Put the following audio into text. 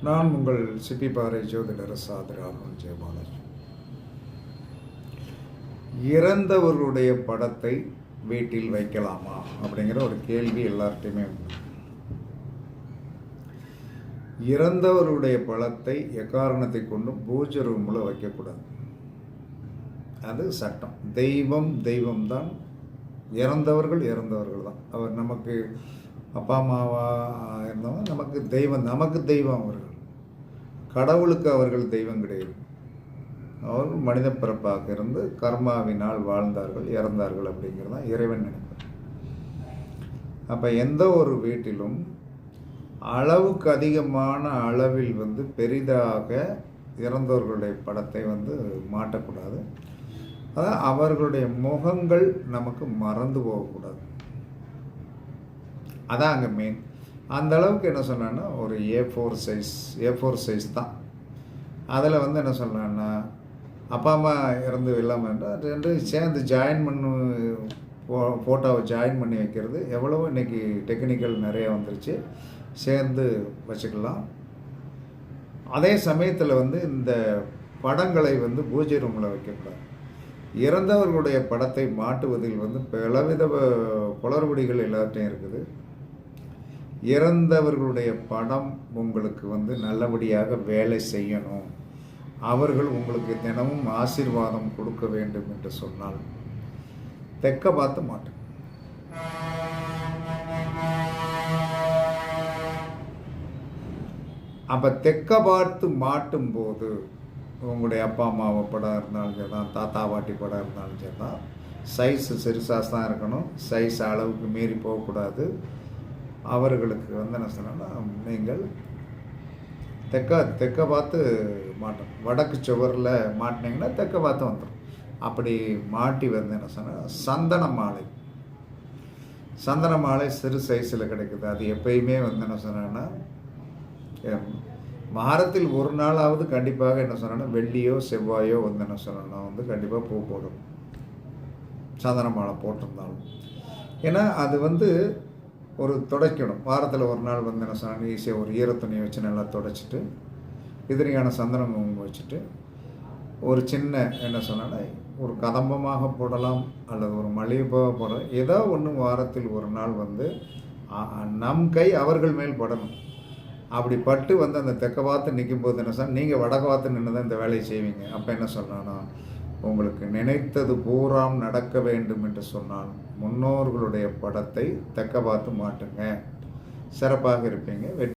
நான் உங்கள் சிப்பிப்பாறை ஜோதிடர் சாதிராமன் ஜெயபாலாஜி. இறந்தவர்களுடைய படத்தை வீட்டில் வைக்கலாமா அப்படிங்கிற ஒரு கேள்வி எல்லார்ட்டையுமே உண்டு. இறந்தவருடைய படத்தை எக்காரணத்தை கொண்டும் பூஜை ரூமில் வைக்கக்கூடாது. அது சட்டம். தெய்வம்தான். இறந்தவர்கள் தான். அவர் நமக்கு அப்பா அம்மாவா இருந்தவங்க நமக்கு தெய்வம் அவர்கள். கடவுளுக்கு அவர்கள் தெய்வம் கிடையாது. அவர்கள் மனித பிறப்பாக இருந்து கர்மாவினால் வாழ்ந்தார்கள், இறந்தார்கள் அப்படிங்கிறது தான் இறைவன் நினைப்பார். அப்போ எந்த ஒரு வீட்டிலும் அளவுக்கு அதிகமான அளவில் பெரிதாக இறந்தவர்களுடைய படத்தை மாட்டக்கூடாது. அதான் அவர்களுடைய முகங்கள் நமக்கு மறந்து போகக்கூடாது. அதான் அங்கே மெயின். அந்த அளவுக்கு என்ன சொன்னான்னா ஒரு ஏ4 சைஸ் தான். அதில் என்ன சொன்னான்னா அப்பா அம்மா இறந்து இல்லாமல் ரெண்டும் சேர்ந்து ஃபோட்டோவை ஜாயின் பண்ணி வைக்கிறது எவ்வளவோ இன்றைக்கி டெக்னிக்கல் நிறைய வந்துருச்சு. சேர்ந்து வச்சுக்கலாம். அதே சமயத்தில் இந்த படங்களை பூஜை ரூமில் வைக்கக்கூடாது. இறந்தவர்களுடைய படத்தை மாட்டுவதில் பலவித குளறுபடிகள் எல்லாத்தையும் இருக்குது. இறந்தவர்களுடைய படம் உங்களுக்கு நல்லபடியாக வேலை செய்யணும், அவர்கள் உங்களுக்கு தினமும் ஆசீர்வாதம் கொடுக்க வேண்டும் என்று சொன்னால் தெற்க பார்த்து மாட்டு. அப்போ தெற்க பார்த்து மாட்டும் போது உங்களுடைய அப்பா அம்மாவை படம் இருந்தாலும் சரி தான், தாத்தா பாட்டி படம் இருந்தாலும் சரி தான், சைஸு சிறுசாக தான் இருக்கணும். சைஸ் அளவுக்கு மீறி போகக்கூடாது. அவர்களுக்கு என்ன சொன்னா நீங்கள் தெற்க பார்த்து மாட்டோம். வடக்கு சுவரில் மாட்டினீங்கன்னா தெற்க பார்த்து வந்துடும். அப்படி மாட்டி என்ன சொன்னால் சந்தன மாலை சிறு சைஸில் கிடைக்குது. அது எப்பயுமே என்ன சொன்னா வாரத்தில் ஒரு நாளாவது கண்டிப்பாக என்ன சொன்னா வெள்ளியோ செவ்வாயோ என்ன சொன்னா கண்டிப்பாக பூ போடும். சந்தன மாலை போட்டிருந்தாலும் ஏன்னா அது ஒரு துடைக்கணும். வாரத்தில் ஒரு நாள் என்ன சொன்னால் ஈஸியாக ஒரு ஈரத்துணியை வச்சு நல்லா துடைச்சிட்டு எதிரியான சந்தனம் வச்சுட்டு ஒரு சின்ன என்ன சொன்னால் ஒரு கதம்பமாக போடலாம் அல்லது ஒரு மல்லிகைப்பூவாக போடலாம். ஏதோ ஒன்று வாரத்தில் ஒரு நாள் நம் கை அவர்கள் மேல் படணும். அப்படி பட்டு அந்த தெற்க பார்த்து நிற்கும் போது என்ன சொன்னால் நீங்கள் வடக்க பார்த்து நின்று தான் இந்த வேலையை செய்வீங்க. அப்போ என்ன சொல்லணும்னா உங்களுக்கு நினைத்தது பூராம் நடக்க வேண்டும் என்று சொன்னால் முன்னோர்களுடைய படத்தை தெற்க பார்த்து மாட்டுங்க. சிறப்பாக இருப்பீங்க.